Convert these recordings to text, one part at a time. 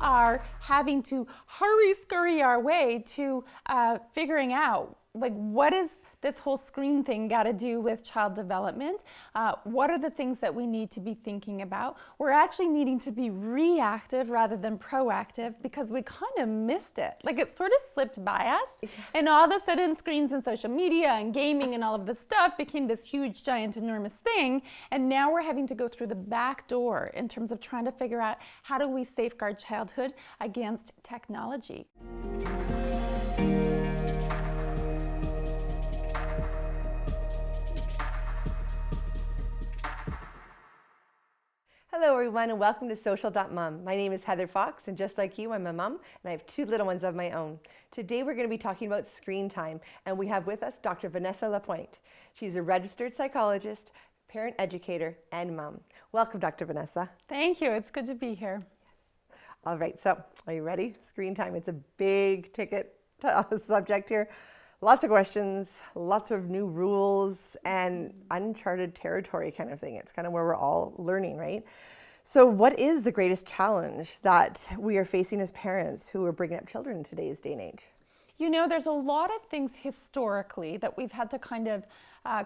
are having to scurry our way to figuring out, like, what is this whole screen thing got to do with child development? What are the things that we need to be thinking about? We're actually needing to be reactive rather than proactive because we kind of missed it. Like, it sort of slipped by us. And all of a sudden, screens and social media and gaming and all of this stuff became this huge, giant, enormous thing. And now we're having to go through the back door in terms of trying to figure out how do we safeguard childhood against technology. Hello everyone and welcome to Social.mom. My name is Heather Fox and just like you, I'm a mom and I have two little ones of my own. Today we're going to be talking about screen time and we have with us Dr. Vanessa Lapointe. She's a registered psychologist, parent educator, and mom. Welcome, Dr. Vanessa. Thank you. It's good to be here. Yes. All right, so are you ready? Screen time. It's a big ticket subject here. Lots of questions, lots of new rules, and uncharted territory kind of thing. It's kind of where we're all learning, right? So what is the greatest challenge that we are facing as parents who are bringing up children in today's day and age? You know, there's a lot of things historically that we've had to kind of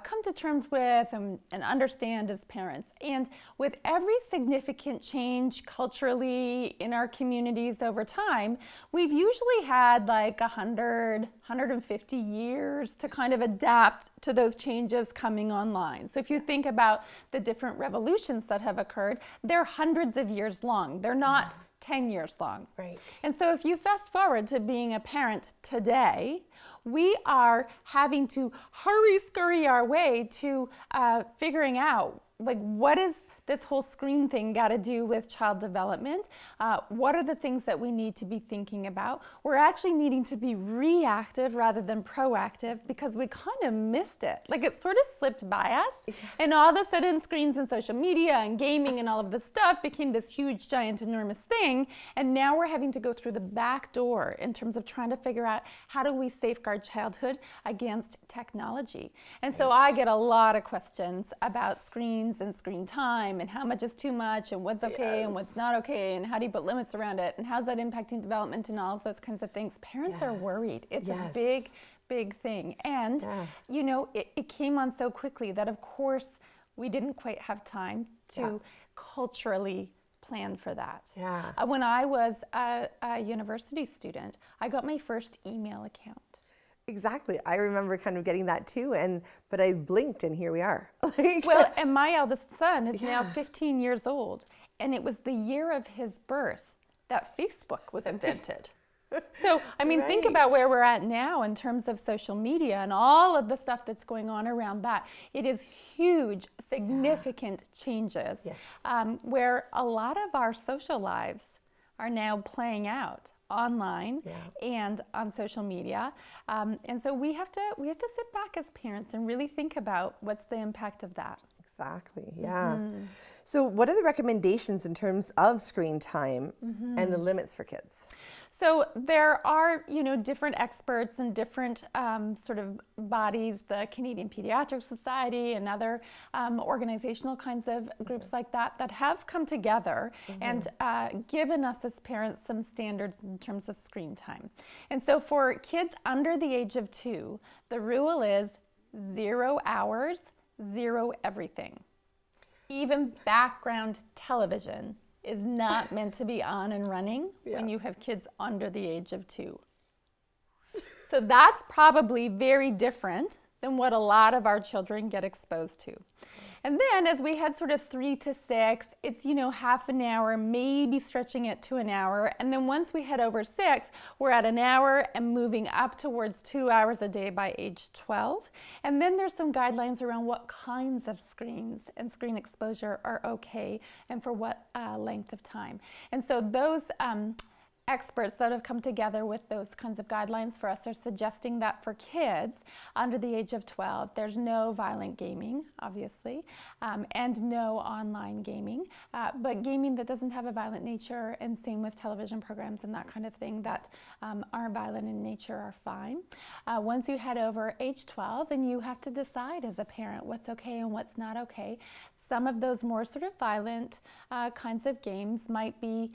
come to terms with and understand as parents. And with every significant change culturally in our communities over time, we've usually had like 100, 150 years to kind of adapt to those changes coming online. So if you think about the different revolutions that have occurred, they're hundreds of years long. They're not 10 years long. Right. And so if you fast forward to being a parent today, we are having to scurry our way to figuring out, like, what is this whole screen thing got to do with child development? What are the things that we need to be thinking about? We're actually needing to be reactive rather than proactive because we kind of missed it. Like, it sort of slipped by us. And all of a sudden, screens and social media and gaming and all of this stuff became this huge, giant, enormous thing. And now we're having to go through the back door in terms of trying to figure out how do we safeguard childhood against technology. And so I get a lot of questions about screens and screen time and how much is too much and what's okay and what's not okay and how do you put limits around it and how's that impacting development and all of those kinds of things. Parents are worried. It's a big thing. And, you know, it came on so quickly that, of course, we didn't quite have time to culturally plan for that. When I was a university student, I got my first email account. Exactly. I remember kind of getting that too, but I blinked and here we are. Well, and my eldest son is now 15 years old, and it was the year of his birth that Facebook was invented. So, I mean, think about where we're at now in terms of social media and all of the stuff that's going on around that. It is huge, significant changes where a lot of our social lives are now playing out online and on social media, and so we have to sit back as parents and really think about what's the impact of that. Exactly. So what are the recommendations in terms of screen time and the limits for kids? So there are, you know, different experts and different sort of bodies, the Canadian Pediatric Society and other organizational kinds of groups like that have come together and given us as parents some standards in terms of screen time. And so for kids under the age of 2, the rule is 0 hours, 0 everything. Even background television is not meant to be on and running when you have kids under the age of 2. So that's probably very different than what a lot of our children get exposed to. And then as we head sort of 3 to 6, it's, you know, half an hour, maybe stretching it to an hour. And then once we head over 6, we're at an hour and moving up towards 2 hours a day by age 12. And then there's some guidelines around what kinds of screens and screen exposure are okay and for what length of time. And so those experts that have come together with those kinds of guidelines for us are suggesting that for kids under the age of 12, there's no violent gaming, obviously, and no online gaming, but gaming that doesn't have a violent nature, and same with television programs and that kind of thing that aren't violent in nature are fine. Once you head over age 12, and you have to decide as a parent what's okay and what's not okay. Some of those more sort of violent kinds of games might be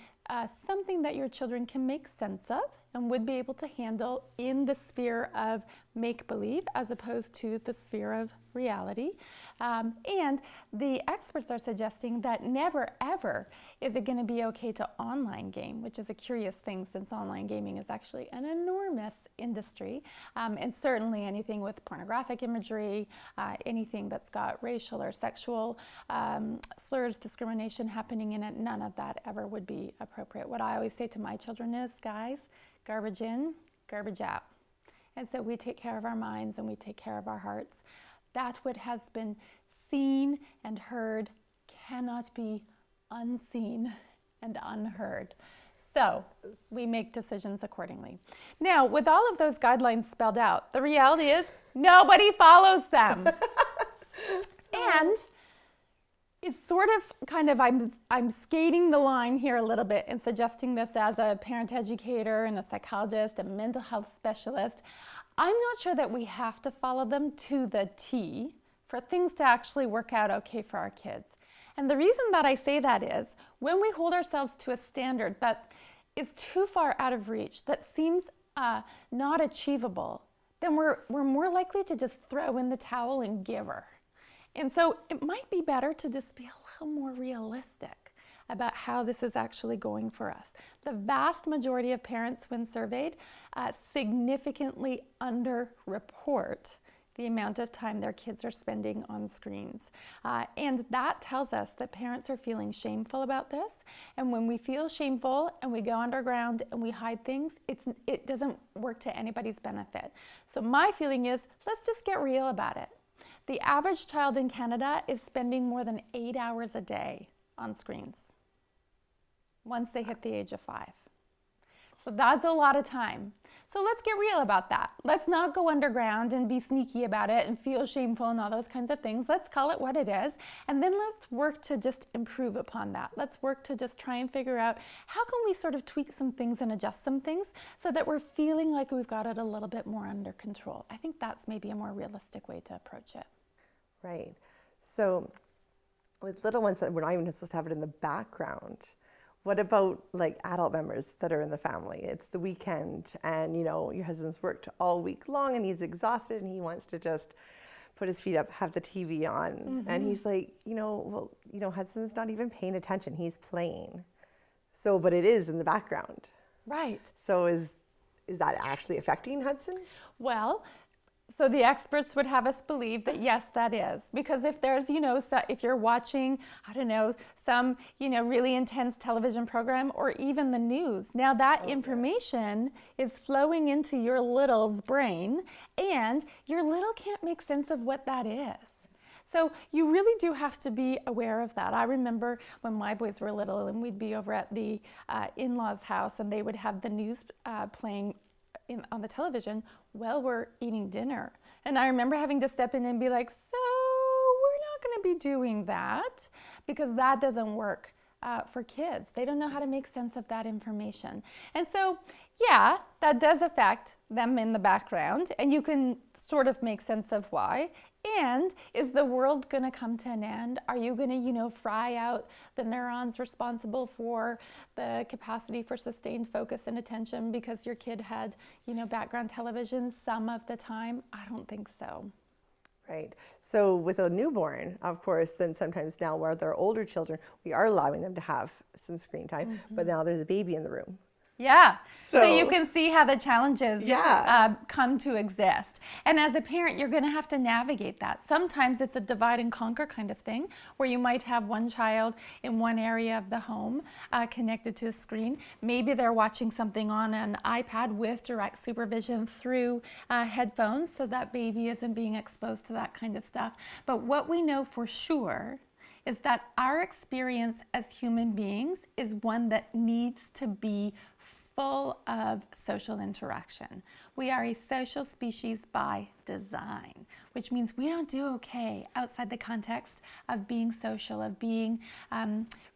something that your children can make sense of and would be able to handle in the sphere of make-believe as opposed to the sphere of reality. And the experts are suggesting that never ever is it going to be okay to online game, which is a curious thing since online gaming is actually an enormous industry. And certainly anything with pornographic imagery, anything that's got racial or sexual slurs, discrimination happening in it, none of that ever would be appropriate. What I always say to my children is, guys, garbage in, garbage out. And so we take care of our minds and we take care of our hearts. That what has been seen and heard cannot be unseen and unheard. So we make decisions accordingly. Now, with all of those guidelines spelled out, the reality is nobody follows them. And it's sort of kind of, I'm skating the line here a little bit and suggesting this as a parent educator and a psychologist, a mental health specialist. I'm not sure that we have to follow them to the T for things to actually work out okay for our kids. And the reason that I say that is when we hold ourselves to a standard that is too far out of reach, that seems not achievable, then we're more likely to just throw in the towel and give her. And so it might be better to just be a little more realistic about how this is actually going for us. The vast majority of parents, when surveyed, significantly underreport the amount of time their kids are spending on screens. And that tells us that parents are feeling shameful about this. And when we feel shameful and we go underground and we hide things, it doesn't work to anybody's benefit. So my feeling is, let's just get real about it. The average child in Canada is spending more than 8 hours a day on screens once they hit the age of 5. So that's a lot of time. So let's get real about that. Let's not go underground and be sneaky about it and feel shameful and all those kinds of things. Let's call it what it is. And then let's work to just improve upon that. Let's work to just try and figure out how can we sort of tweak some things and adjust some things so that we're feeling like we've got it a little bit more under control. I think that's maybe a more realistic way to approach it. Right. So with little ones that we're not even supposed to have it in the background, what about like adult members that are in the family? It's the weekend and, you know, your husband's worked all week long and he's exhausted and he wants to just put his feet up, have the TV on. Mm-hmm. And he's like, Hudson's not even paying attention. He's playing. So, but it is in the background. Right. So is that actually affecting Hudson? Well, so the experts would have us believe that yes, that is. Because if there's, if you're watching, some, really intense television program or even the news, now that information is flowing into your little's brain and your little can't make sense of what that is. So you really do have to be aware of that. I remember when my boys were little and we'd be over at the in-laws' house and they would have the news playing on the television while we're eating dinner. And I remember having to step in and be like, so we're not going to be doing that because that doesn't work for kids. They don't know how to make sense of that information. And so, yeah, that does affect them in the background and you can sort of make sense of why. And is the world going to come to an end? Are you going to, fry out the neurons responsible for the capacity for sustained focus and attention because your kid had, background television some of the time? I don't think so. Right. So with a newborn, of course, then sometimes now where they're older children, we are allowing them to have some screen time, but now there's a baby in the room. Yeah, so you can see how the challenges come to exist. And as a parent, you're going to have to navigate that. Sometimes it's a divide and conquer kind of thing, where you might have one child in one area of the home connected to a screen. Maybe they're watching something on an iPad with direct supervision through headphones, so that baby isn't being exposed to that kind of stuff. But what we know for sure is that our experience as human beings is one that needs to be full of social interaction. We are a social species by design, which means we don't do okay outside the context of being social, of being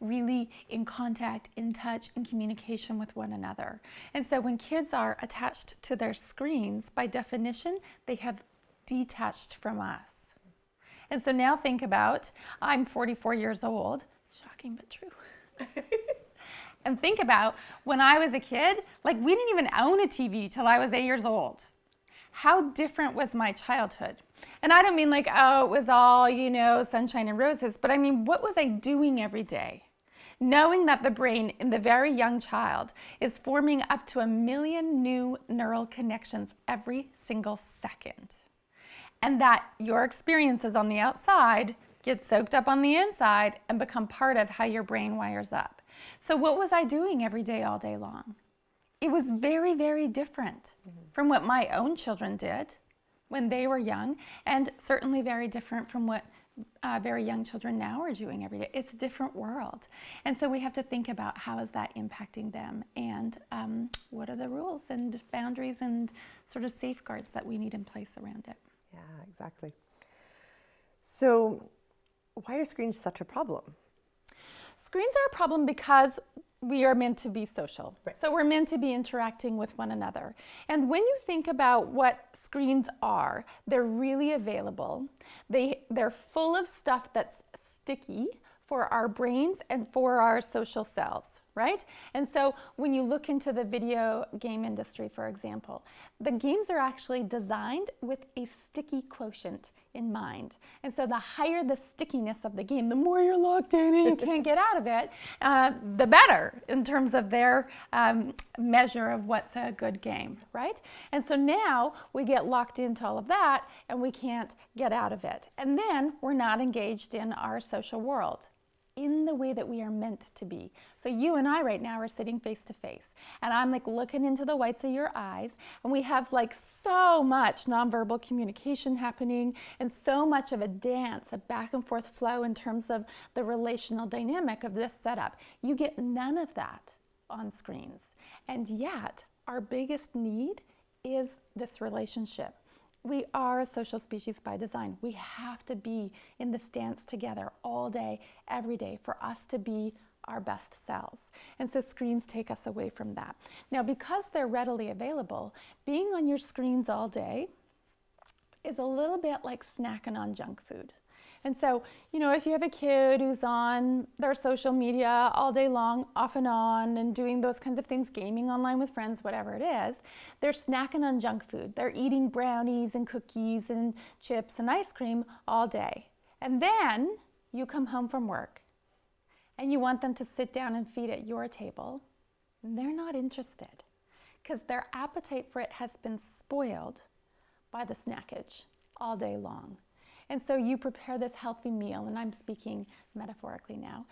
really in contact, in touch, in communication with one another. And so when kids are attached to their screens, by definition, they have detached from us. And so now think about, I'm 44 years old, shocking but true. And think about when I was a kid, like we didn't even own a TV till I was 8 years old. How different was my childhood? And I don't mean like, oh, it was all, sunshine and roses, but I mean, what was I doing every day? Knowing that the brain in the very young child is forming up to 1 million new neural connections every single second. And that your experiences on the outside get soaked up on the inside and become part of how your brain wires up. So what was I doing every day, all day long? It was very, very different from what my own children did when they were young, and certainly very different from what very young children now are doing every day. It's a different world. And so we have to think about how is that impacting them, and what are the rules and boundaries and sort of safeguards that we need in place around it. Yeah, exactly. So why are screens such a problem? Screens are a problem because we are meant to be social. Right. So we're meant to be interacting with one another. And when you think about what screens are, they're really available. They're full of stuff that's sticky for our brains and for our social cells, right? And so when you look into the video game industry, for example, the games are actually designed with a sticky quotient in mind. And so the higher the stickiness of the game, the more you're locked in and you can't get out of it, the better in terms of their measure of what's a good game, right? And so now we get locked into all of that and we can't get out of it. And then we're not engaged in our social world in the way that we are meant to be. So you and I right now are sitting face to face, and I'm like looking into the whites of your eyes, and we have like so much nonverbal communication happening and so much of a dance, a back and forth flow in terms of the relational dynamic of this setup. You get none of that on screens. And yet our biggest need is this relationship. We are a social species by design. We have to be in this dance together all day, every day, for us to be our best selves. And so screens take us away from that. Now, because they're readily available, being on your screens all day is a little bit like snacking on junk food. And so, if you have a kid who's on their social media all day long, off and on, and doing those kinds of things, gaming online with friends, whatever it is, they're snacking on junk food. They're eating brownies and cookies and chips and ice cream all day. And then you come home from work and you want them to sit down and feed at your table. And they're not interested because their appetite for it has been spoiled by the snackage all day long. And so you prepare this healthy meal, and I'm speaking metaphorically now,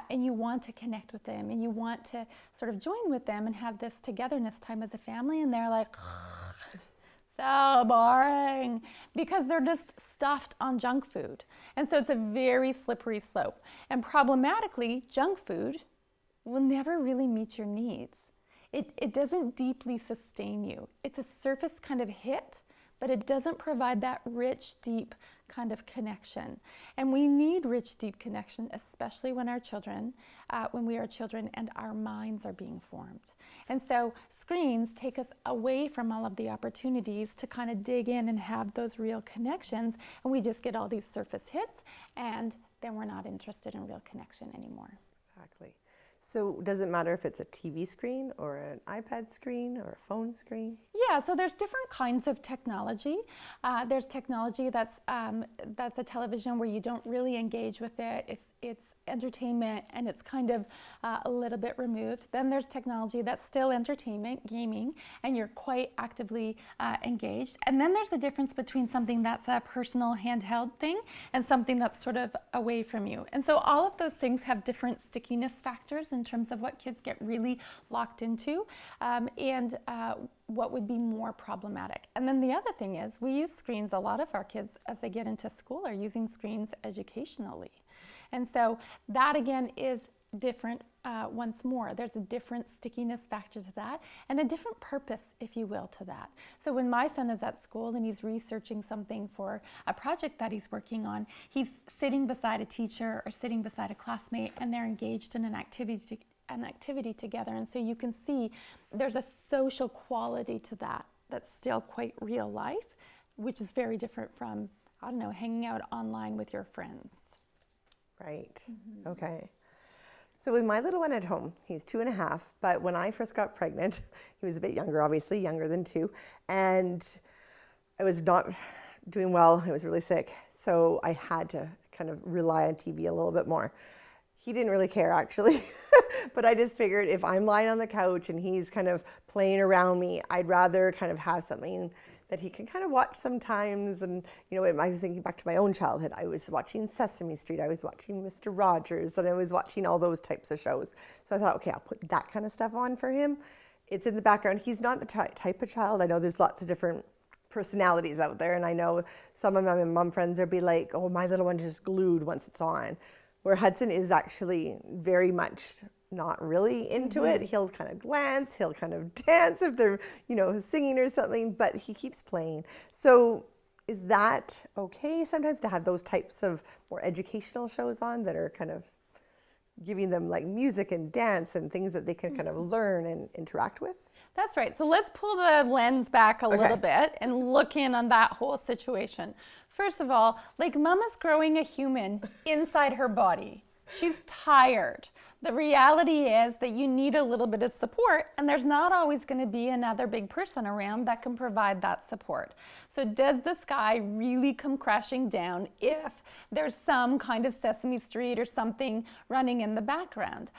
and you want to connect with them, and you want to sort of join with them and have this togetherness time as a family, and they're like, so boring, because they're just stuffed on junk food. And so it's a very slippery slope. And problematically, junk food will never really meet your needs. It doesn't deeply sustain you. It's a surface kind of hit, but it doesn't provide that rich, deep kind of connection. And we need rich, deep connection, especially when we are children and our minds are being formed. And so screens take us away from all of the opportunities to kind of dig in and have those real connections, and we just get all these surface hits, and then we're not interested in real connection anymore. Exactly. So does it matter if it's a TV screen or an iPad screen or a phone screen? Yeah, so there's different kinds of technology. There's technology that's a television where you don't really engage with it. It's entertainment and it's kind of a little bit removed. Then there's technology that's still entertainment, gaming, and you're quite actively engaged. And then there's a difference between something that's a personal handheld thing and something that's sort of away from you. And so all of those things have different stickiness factors in terms of what kids get really locked into and what would be more problematic. And then the other thing is we use screens, a lot of our kids as they get into school are using screens educationally. And so that again is different once more. There's a different stickiness factor to that and a different purpose, if you will, to that. So when my son is at school and he's researching something for a project that he's working on, he's sitting beside a teacher or sitting beside a classmate and they're engaged in an activity together. And so you can see there's a social quality to that that's still quite real life, which is very different from, I don't know, hanging out online with your friends. Right. Mm-hmm. Okay. So with my little one at home, he's 2.5, but when I first got pregnant, he was a bit younger, obviously, younger than 2, and I was not doing well. I was really sick, so I had to kind of rely on TV a little bit more. He didn't really care, actually, but I just figured if I'm lying on the couch and he's kind of playing around me, I'd rather kind of have something that he can kind of watch sometimes. And, you know, I was thinking back to my own childhood. I was watching Sesame Street, I was watching Mr. Rogers, and I was watching all those types of shows. So I thought, okay, I'll put that kind of stuff on for him. It's in the background. He's not the type of child. I know there's lots of different personalities out there, and I know some of my mom friends would be like, oh, my little one's just glued once it's on. Where Hudson is actually very much not really into it. He'll kind of glance, he'll kind of dance if they're, you know, singing or something, but he keeps playing. So is that okay sometimes to have those types of more educational shows on that are kind of giving them like music and dance and things that they can kind of learn and interact with? That's right. So let's pull the lens back a little bit and look in on that whole situation. First of all, like Mama's growing a human inside her body. She's tired. The reality is that you need a little bit of support, and there's not always going to be another big person around that can provide that support. So does the sky really come crashing down if there's some kind of Sesame Street or something running in the background?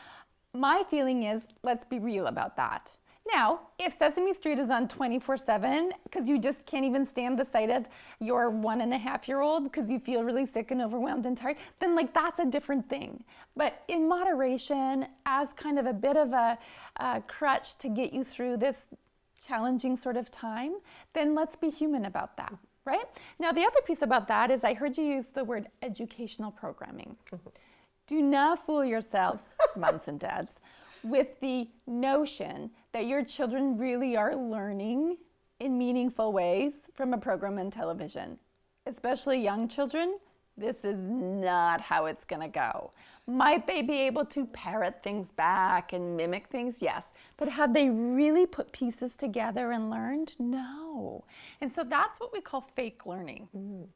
My feeling is, let's be real about that. Now, if Sesame Street is on 24/7 because you just can't even stand the sight of your 1.5-year-old because you feel really sick and overwhelmed and tired, then like that's a different thing. But in moderation, as kind of a bit of a crutch to get you through this challenging sort of time, then let's be human about that, right? Now, the other piece about that is I heard you use the word educational programming. Do not fool yourselves, moms and dads, with the notion that your children really are learning in meaningful ways from a program on television. Especially young children, this is not how it's going to go. Might they be able to parrot things back and mimic things? Yes. But have they really put pieces together and learned? No. And so that's what we call fake learning.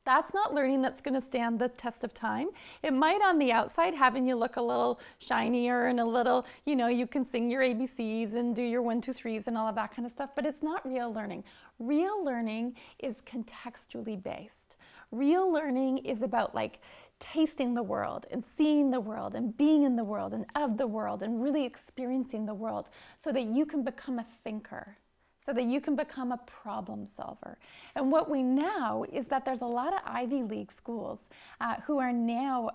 That's not learning that's going to stand the test of time. It might on the outside having you look a little shinier and a little, you know, you can sing your ABCs and do your 1, 2, 3s and all of that kind of stuff, but it's not real learning. Real learning is contextually based. Real learning is about like tasting the world and seeing the world and being in the world and of the world and really experiencing the world so that you can become a thinker, so that you can become a problem solver. And what we know is that there's a lot of Ivy League schools who are now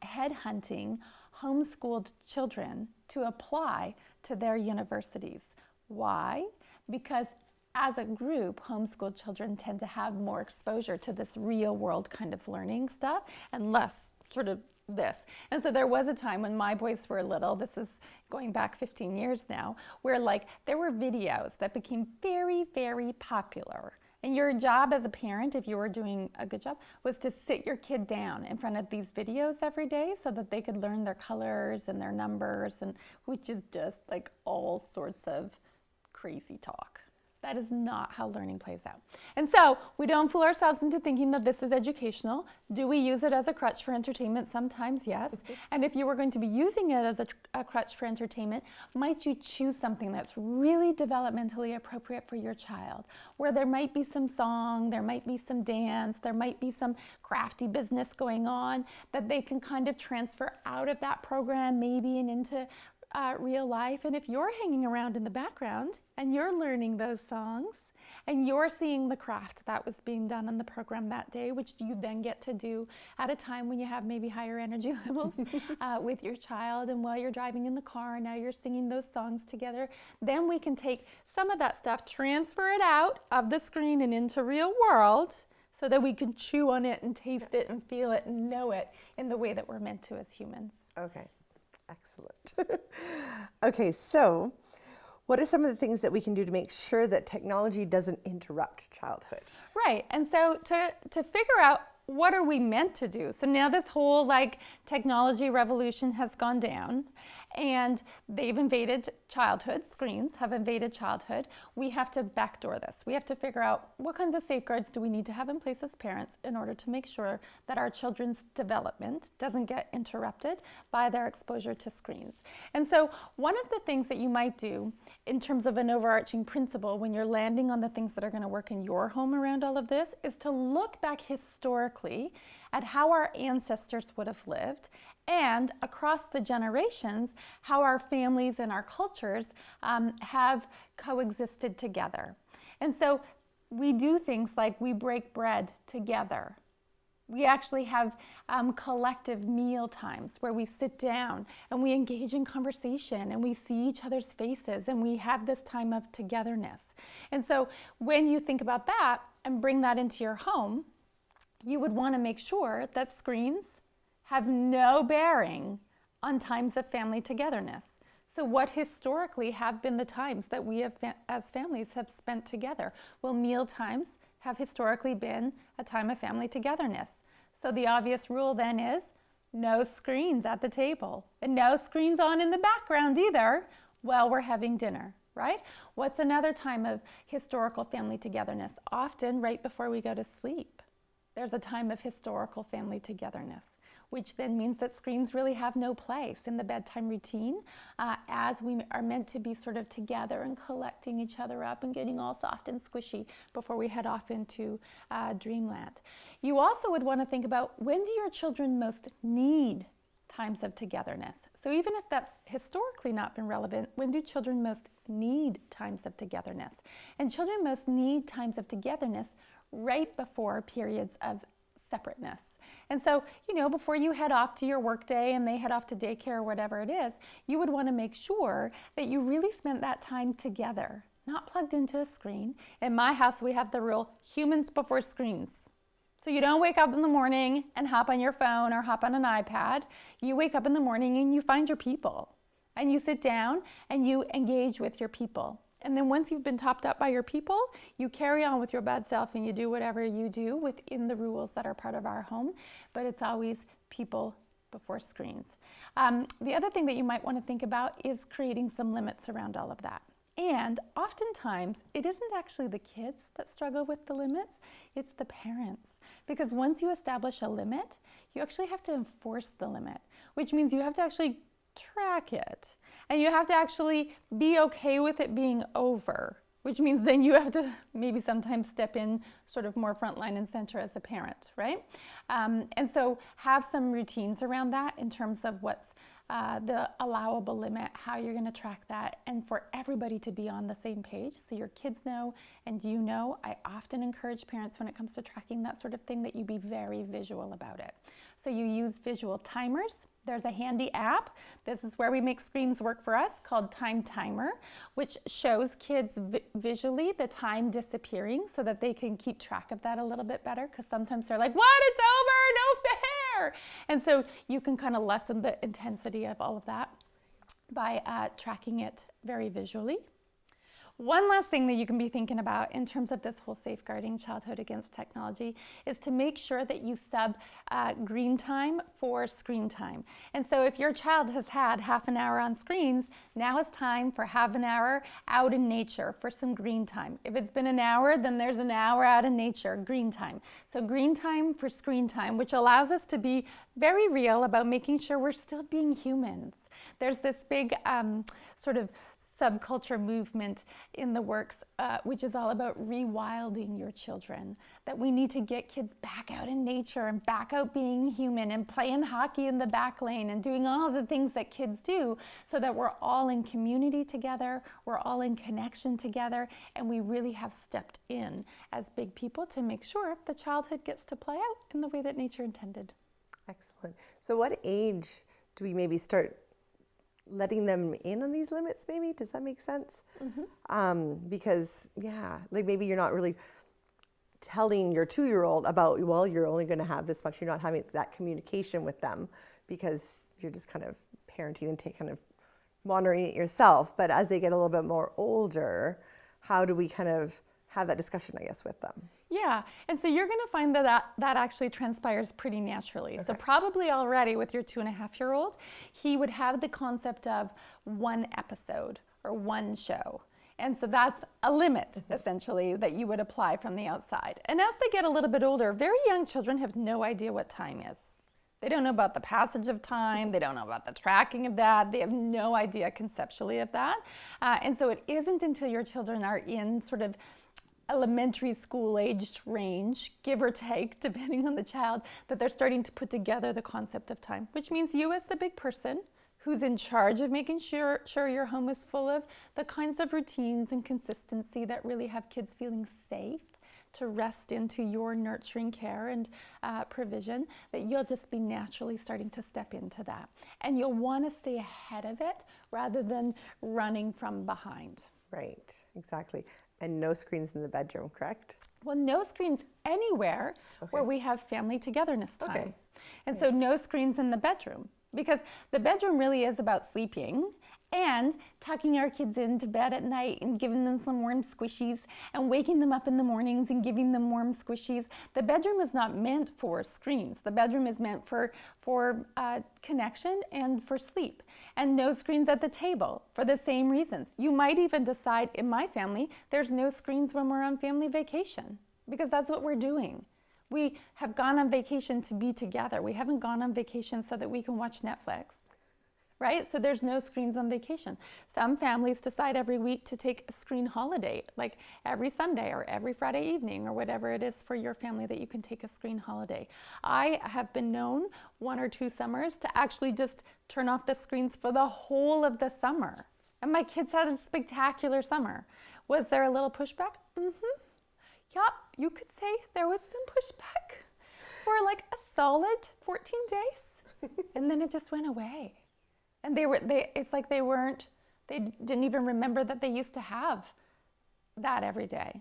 headhunting homeschooled children to apply to their universities. Why? Because as a group, homeschooled children tend to have more exposure to this real world kind of learning stuff and less sort of this. And so there was a time when my boys were little, this is going back 15 years now, where like there were videos that became very, very popular. And your job as a parent, if you were doing a good job, was to sit your kid down in front of these videos every day so that they could learn their colors and their numbers, and which is just like all sorts of crazy talk. That is not how learning plays out. And so we don't fool ourselves into thinking that this is educational. Do we use it as a crutch for entertainment? Sometimes, yes. And if you were going to be using it as a crutch for entertainment, might you choose something that's really developmentally appropriate for your child, where there might be some song, there might be some dance, there might be some crafty business going on that they can kind of transfer out of that program maybe and into real life. And if you're hanging around in the background and you're learning those songs and you're seeing the craft that was being done on the program that day, which you then get to do at a time when you have maybe higher energy levels with your child, and while you're driving in the car, now you're singing those songs together, then we can take some of that stuff, transfer it out of the screen and into real world so that we can chew on it and taste it and feel it and know it in the way that we're meant to as humans. Okay. Excellent. Okay, so what are some of the things that we can do to make sure that technology doesn't interrupt childhood? Right, and so to figure out what are we meant to do? So now this whole like technology revolution has gone down, and they've invaded childhood, screens have invaded childhood, we have to backdoor this. We have to figure out what kinds of safeguards do we need to have in place as parents in order to make sure that our children's development doesn't get interrupted by their exposure to screens. And so one of the things that you might do in terms of an overarching principle when you're landing on the things that are going to work in your home around all of this is to look back historically at how our ancestors would have lived, and across the generations, how our families and our cultures have coexisted together. And so we do things like we break bread together. We actually have collective meal times where we sit down and we engage in conversation and we see each other's faces and we have this time of togetherness. And so when you think about that and bring that into your home, you would want to make sure that screens have no bearing on times of family togetherness. So what historically have been the times that we have as families have spent together? Well, meal times have historically been a time of family togetherness. So the obvious rule then is no screens at the table and no screens on in the background either while we're having dinner, right? What's another time of historical family togetherness? Often right before we go to sleep, there's a time of historical family togetherness, which then means that screens really have no place in the bedtime routine as we are meant to be sort of together and collecting each other up and getting all soft and squishy before we head off into dreamland. You also would want to think about, when do your children most need times of togetherness? So even if that's historically not been relevant, when do children most need times of togetherness? And children most need times of togetherness right before periods of separateness. And so, before you head off to your work day and they head off to daycare or whatever it is, you would want to make sure that you really spent that time together, not plugged into a screen. In my house, we have the rule, humans before screens. So you don't wake up in the morning and hop on your phone or hop on an iPad. You wake up in the morning and you find your people. And you sit down and you engage with your people. And then once you've been topped up by your people, you carry on with your bad self and you do whatever you do within the rules that are part of our home. But it's always people before screens. The other thing that you might want to think about is creating some limits around all of that. And oftentimes, it isn't actually the kids that struggle with the limits, it's the parents. Because once you establish a limit, you actually have to enforce the limit, which means you have to actually track it. And you have to actually be okay with it being over, which means then you have to maybe sometimes step in sort of more frontline and center as a parent, right? And so have some routines around that in terms of what's the allowable limit, how you're going to track that, and for everybody to be on the same page so your kids know and you know. I often encourage parents when it comes to tracking that sort of thing that you be very visual about it. So you use visual timers. There's a handy app. This is where we make screens work for us, called Time Timer, which shows kids visually the time disappearing so that they can keep track of that a little bit better, because sometimes they're like, what, it's over, no fair. And so you can kind of lessen the intensity of all of that by tracking it very visually. One last thing that you can be thinking about in terms of this whole safeguarding childhood against technology is to make sure that you sub green time for screen time. And so if your child has had half an hour on screens, now it's time for half an hour out in nature for some green time. If it's been an hour, then there's an hour out in nature, green time. So green time for screen time, which allows us to be very real about making sure we're still being humans. There's this big sort of subculture movement in the works, which is all about rewilding your children, that we need to get kids back out in nature and back out being human and playing hockey in the back lane and doing all the things that kids do, so that we're all in community together, we're all in connection together, and we really have stepped in as big people to make sure the childhood gets to play out in the way that nature intended. Excellent. So what age do we maybe start letting them in on these limits, maybe? Does that make sense? Mm-hmm. Because, yeah, like maybe you're not really telling your 2-year-old about, well, you're only going to have this much. You're not having that communication with them because you're just kind of parenting and kind of monitoring it yourself. But as they get a little bit more older, how do we kind of have that discussion, I guess, with them? Yeah, and so you're going to find that actually transpires pretty naturally. So probably already with your 2.5-year-old, he would have the concept of one episode or one show. And so that's a limit, essentially, that you would apply from the outside. And as they get a little bit older, very young children have no idea what time is. They don't know about the passage of time. They don't know about the tracking of that. They have no idea conceptually of that. And so it isn't until your children are in sort of elementary school aged range, give or take, depending on the child, that they're starting to put together the concept of time, which means you as the big person who's in charge of making sure your home is full of the kinds of routines and consistency that really have kids feeling safe to rest into your nurturing care and provision, that you'll just be naturally starting to step into that. And you'll want to stay ahead of it rather than running from behind. Right, exactly. And no screens in the bedroom, correct? Well, no screens anywhere where we have family togetherness time. Okay. And so no screens in the bedroom, because the bedroom really is about sleeping and tucking our kids into bed at night and giving them some warm squishies and waking them up in the mornings and giving them warm squishies. The bedroom is not meant for screens. The bedroom is meant for connection and for sleep. And no screens at the table for the same reasons. You might even decide, in my family, there's no screens when we're on family vacation, because that's what we're doing. We have gone on vacation to be together. We haven't gone on vacation so that we can watch Netflix. Right? So there's no screens on vacation. Some families decide every week to take a screen holiday, like every Sunday or every Friday evening or whatever it is for your family that you can take a screen holiday. I have been known 1 or 2 summers to actually just turn off the screens for the whole of the summer. And my kids had a spectacular summer. Was there a little pushback? Yep, you could say there was some pushback for like a solid 14 days. And then it just went away. And it's like they didn't even remember that they used to have that every day.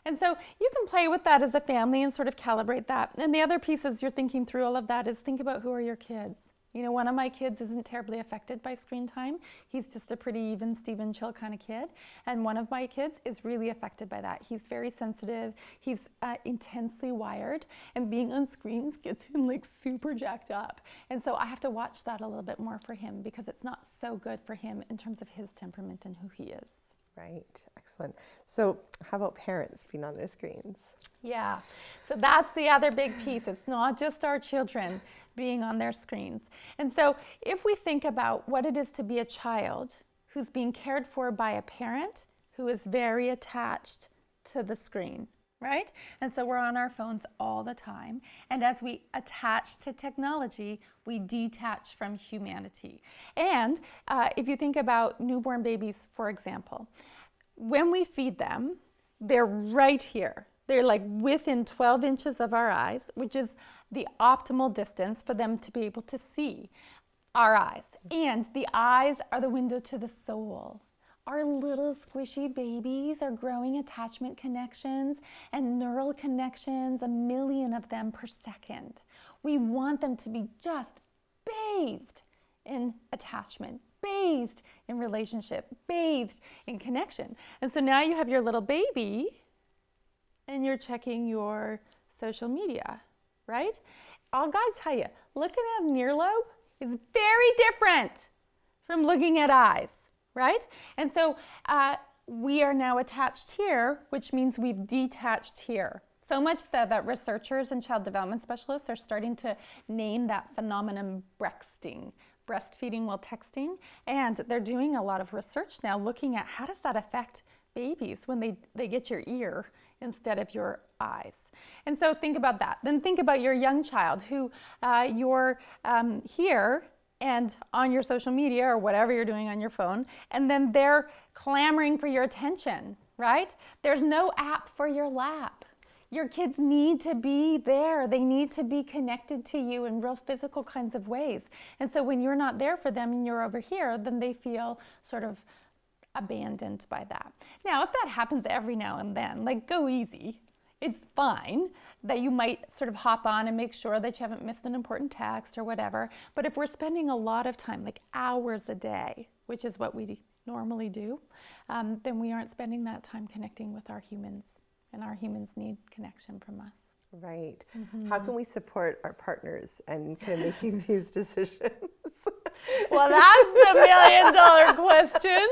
And so you can play with that as a family and sort of calibrate that. And the other piece as you're thinking through all of that is think about who are your kids. You know, one of my kids isn't terribly affected by screen time. He's just a pretty even, Steven, chill kind of kid. And one of my kids is really affected by that. He's very sensitive. He's intensely wired. And being on screens gets him like super jacked up. And so I have to watch that a little bit more for him because it's not so good for him in terms of his temperament and who he is. Right, excellent. So how about parents being on their screens? Yeah, so that's the other big piece. It's not just our children being on their screens. And so if we think about what it is to be a child who's being cared for by a parent who is very attached to the screen, right? And so we're on our phones all the time. And as we attach to technology, we detach from humanity. And if you think about newborn babies, for example, when we feed them, they're right here. They're like within 12 inches of our eyes, which is the optimal distance for them to be able to see our eyes. And the eyes are the window to the soul. Our little squishy babies are growing attachment connections and neural connections, 1 million of them per second. We want them to be just bathed in attachment, bathed in relationship, bathed in connection. And so now you have your little baby and you're checking your social media, right? I'll gotta tell you, looking at an earlobe is very different from looking at eyes, right? And so we are now attached here, which means we've detached here. So much so that researchers and child development specialists are starting to name that phenomenon brexting, breastfeeding while texting. And they're doing a lot of research now looking at how does that affect babies when they get your ear instead of your eyes. And so think about that. Then think about your young child who you're here and on your social media or whatever you're doing on your phone, and then they're clamoring for your attention, right? There's no app for your lap. Your kids need to be there. They need to be connected to you in real physical kinds of ways. And so when you're not there for them and you're over here, then they feel sort of abandoned by that. Now, if that happens every now and then, like go easy. It's fine that you might sort of hop on and make sure that you haven't missed an important text or whatever. But if we're spending a lot of time, like hours a day, which is what we normally do, then we aren't spending that time connecting with our humans. And our humans need connection from us. Right. How can we support our partners and kind of making these decisions? Well, that's the million-dollar question.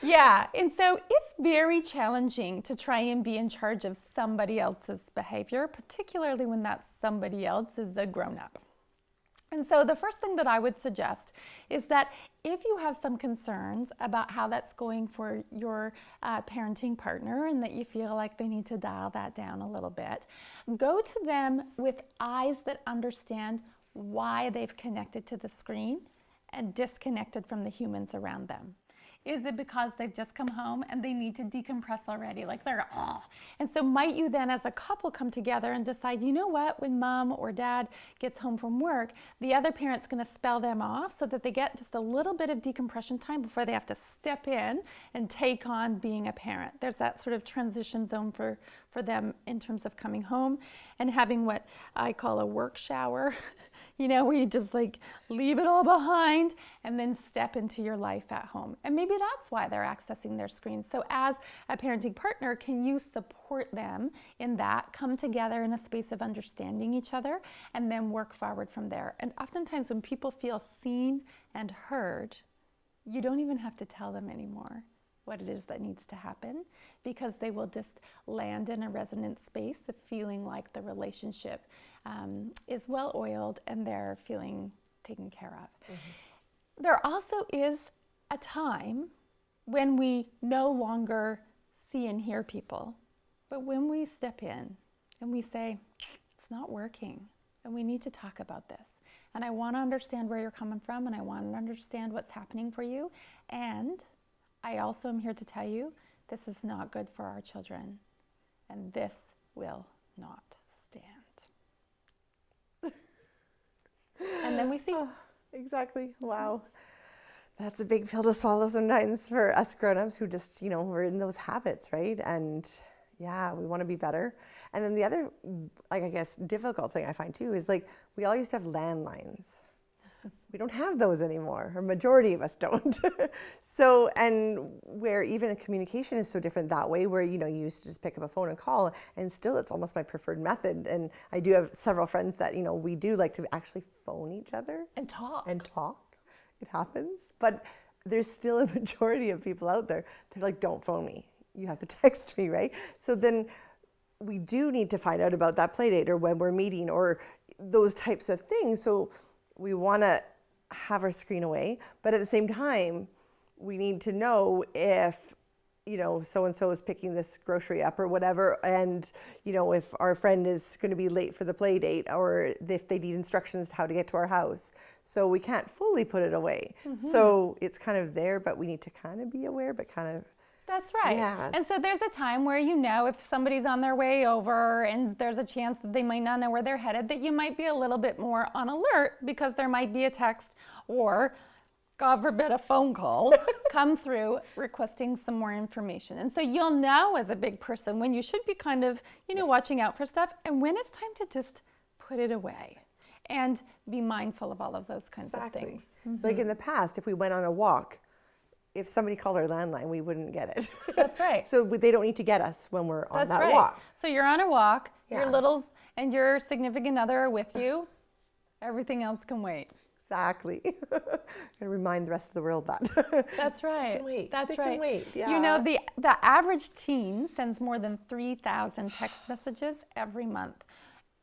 Yeah, and so it's very challenging to try and be in charge of somebody else's behavior, particularly when that somebody else is a grown-up. And so the first thing that I would suggest is that if you have some concerns about how that's going for your parenting partner and that you feel like they need to dial that down a little bit, go to them with eyes that understand why they've connected to the screen and disconnected from the humans around them. Is it because they've just come home and they need to decompress already? Like they're, oh. And so might you then as a couple come together and decide, you know what, when mom or dad gets home from work, the other parent's gonna spell them off so that they get just a little bit of decompression time before they have to step in and take on being a parent. There's that sort of transition zone for them in terms of coming home and having what I call a work shower. You know, where you just like leave it all behind and then step into your life at home. And maybe that's why they're accessing their screens. So as a parenting partner, can you support them in that, come together in a space of understanding each other, and then work forward from there? And oftentimes when people feel seen and heard, you don't even have to tell them anymore what it is that needs to happen, because they will just land in a resonant space of feeling like the relationship is well oiled and they're feeling taken care of. There also is a time when we no longer see and hear people, but when we step in and we say, it's not working and we need to talk about this. And I want to understand where you're coming from and I want to understand what's happening for you. And I also am here to tell you this is not good for our children and this will not stand. And then we see. Oh, exactly. Wow. That's a big pill to swallow sometimes for us grown-ups who just, we're in those habits, right? And yeah, we want to be better. And then the other, I guess, difficult thing I find too is we all used to have landlines. We don't have those anymore, or majority of us don't. So, and where even communication is so different that way, where, you used to just pick up a phone and call, and still it's almost my preferred method. And I do have several friends that, we do like to actually phone each other. And talk. It happens. But there's still a majority of people out there, they're like, don't phone me. You have to text me, right? So then we do need to find out about that play date or when we're meeting or those types of things. So we want to have our screen away, but at the same time, we need to know if, so-and-so is picking this grocery up or whatever, and, if our friend is going to be late for the play date or if they need instructions how to get to our house. So we can't fully put it away. So it's kind of there, but we need to kind of be aware, but kind of. That's right. Yeah. And so there's a time where if somebody's on their way over and there's a chance that they might not know where they're headed, that you might be a little bit more on alert because there might be a text or, God forbid, a phone call come through requesting some more information. And so you'll know as a big person when you should be kind of, watching out for stuff and when it's time to just put it away and be mindful of all of those kinds of things. Like in the past, if we went on a walk, if somebody called our landline, we wouldn't get it. That's right. So they don't need to get us when we're on that right. walk. So you're on a walk, Yeah. your littles and your significant other are with you. Everything else can wait. Exactly. Gotta remind the rest of the world that. That's right. They can wait. That's They right. Can wait. Yeah. The average teen sends more than 3,000 text messages every month.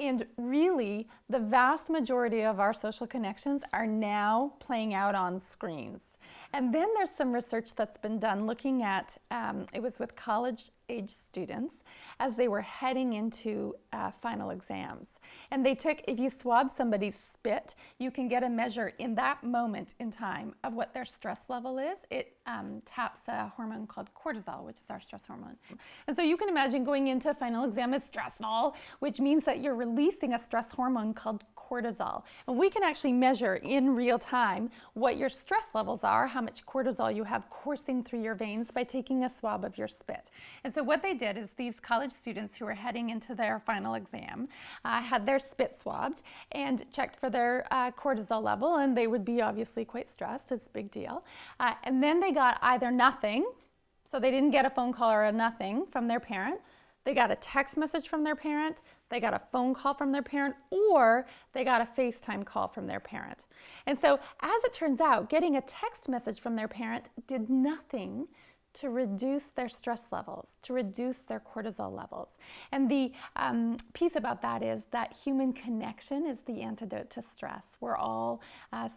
And really, the vast majority of our social connections are now playing out on screens. And then there's some research that's been done looking at, it was with college-age students as they were heading into final exams. And they took, if you swab somebody's spit, you can get a measure in that moment in time of what their stress level is. It taps a hormone called cortisol, which is our stress hormone. And so you can imagine going into a final exam is stressful, which means that you're releasing a stress hormone called cortisol. And we can actually measure in real time what your stress levels are, how much cortisol you have coursing through your veins by taking a swab of your spit. And so what they did is these college students who were heading into their final exam had their spit swabbed and checked for their cortisol level, and they would be obviously quite stressed. It's a big deal. And then they got either nothing, so they didn't get a phone call or a nothing from their parent. they got a text message from their parent, they got a phone call from their parent, or they got a FaceTime call from their parent. And so as it turns out, getting a text message from their parent did nothing to reduce their stress levels, to reduce their cortisol levels. And the piece about that is that human connection is the antidote to stress. We're all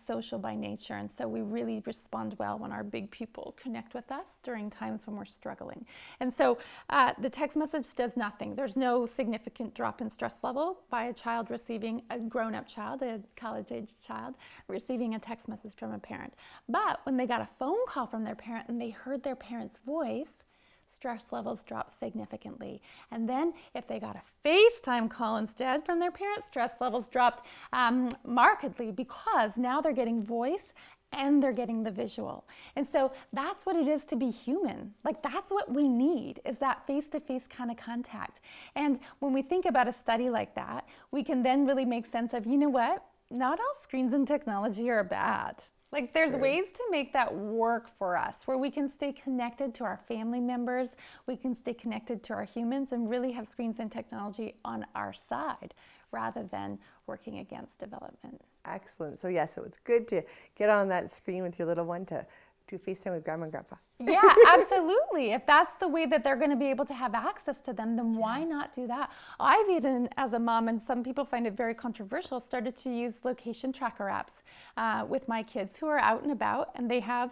social by nature, and so we really respond well when our big people connect with us during times when we're struggling. And so the text message does nothing. There's no significant drop in stress level by a child receiving, a grown-up child, a college-age child, receiving a text message from a parent. But when they got a phone call from their parent and they heard their parent's voice, stress levels dropped significantly. And then if they got a FaceTime call instead from their parents, stress levels dropped markedly, because now they're getting voice and they're getting the visual. And so that's what it is to be human. Like, that's what we need, is that face-to-face kind of contact. And when we think about a study like that, we can then really make sense of, you know what? Not all screens and technology are bad. Like, there's ways to make that work for us, where we can stay connected to our family members, we can stay connected to our humans, and really have screens and technology on our side rather than working against development. Excellent. So yeah, so it's good to get on that screen with your little one to do FaceTime with Grandma and Grandpa. Yeah, absolutely. If that's the way that they're going to be able to have access to them, then why not do that? I've even, as a mom, and some people find it very controversial, started to use location tracker apps with my kids who are out and about, and they have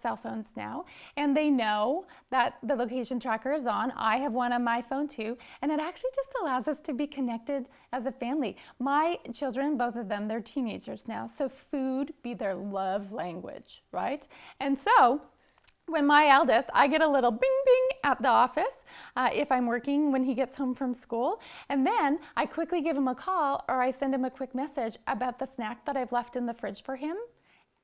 cell phones now, and they know that the location tracker is on. I have one on my phone too, and it actually just allows us to be connected as a family. My children, both of them, they're teenagers now, so food be their love language, right? And so when my eldest, I get a little bing bing at the office if I'm working when he gets home from school, and then I quickly give him a call or I send him a quick message about the snack that I've left in the fridge for him.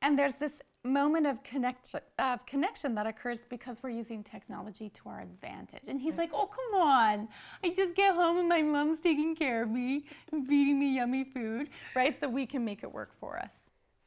And there's this moment of connection that occurs because we're using technology to our advantage. And he's like, oh, come on. I just get home and my mom's taking care of me and feeding me yummy food, right? So we can make it work for us.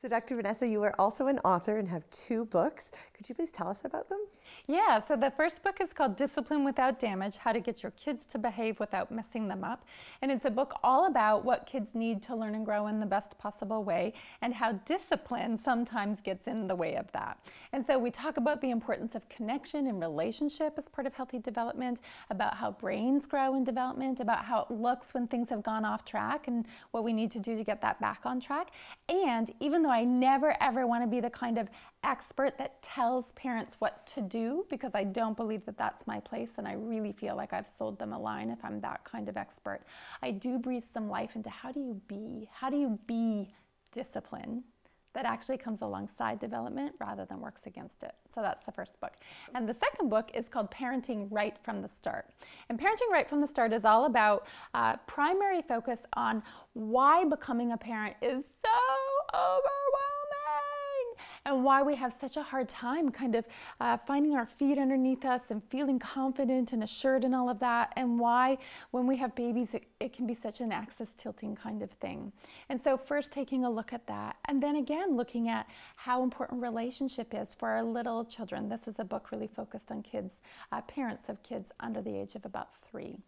So Dr. Vanessa, you are also an author and have 2 books. Could you please tell us about them? Yeah, so the first book is called Discipline Without Damage: How to Get Your Kids to Behave Without Messing Them Up. And it's a book all about what kids need to learn and grow in the best possible way, and how discipline sometimes gets in the way of that. And so we talk about the importance of connection and relationship as part of healthy development, about how brains grow in development, about how it looks when things have gone off track and what we need to do to get that back on track. And even though I never ever want to be the kind of expert that tells parents what to do, because I don't believe that that's my place, and I really feel like I've sold them a line if I'm that kind of expert, I do breathe some life into how do you be discipline that actually comes alongside development rather than works against it. So that's the first book. And the second book is called Parenting Right from the Start. And Parenting Right from the Start is all about primary focus on why becoming a parent is so overwhelming, and why we have such a hard time kind of finding our feet underneath us and feeling confident and assured and all of that, and why when we have babies it can be such an axis tilting kind of thing. And so first taking a look at that, and then again looking at how important relationship is for our little children. This is a book really focused on kids, parents of kids under the age of about 3.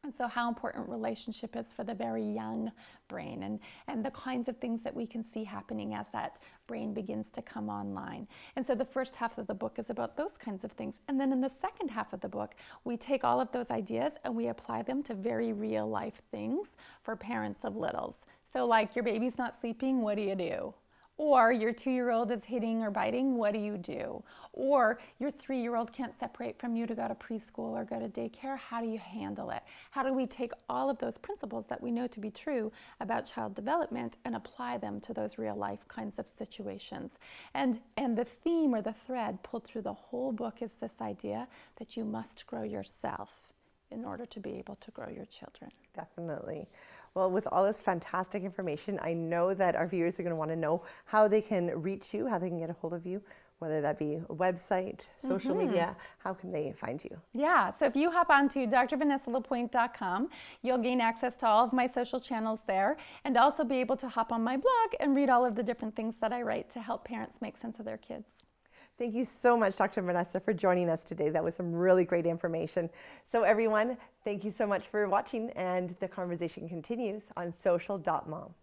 And so how important relationship is for the very young brain, and the kinds of things that we can see happening as that brain begins to come online. And so the first half of the book is about those kinds of things. And then in the second half of the book, we take all of those ideas and we apply them to very real life things for parents of littles. So like, your baby's not sleeping, what do you do? Or your 2-year-old is hitting or biting, what do you do? Or your 3-year-old can't separate from you to go to preschool or go to daycare, how do you handle it? How do we take all of those principles that we know to be true about child development and apply them to those real life kinds of situations? And the theme or the thread pulled through the whole book is this idea that you must grow yourself in order to be able to grow your children. Definitely. Well, with all this fantastic information, I know that our viewers are going to want to know how they can reach you, how they can get a hold of you, whether that be a website, social media. How can they find you? Yeah, so if you hop onto drvanessalapointe.com, you'll gain access to all of my social channels there, and also be able to hop on my blog and read all of the different things that I write to help parents make sense of their kids. Thank you so much, Dr. Vanessa, for joining us today. That was some really great information. So everyone, thank you so much for watching, and the conversation continues on Social.mom.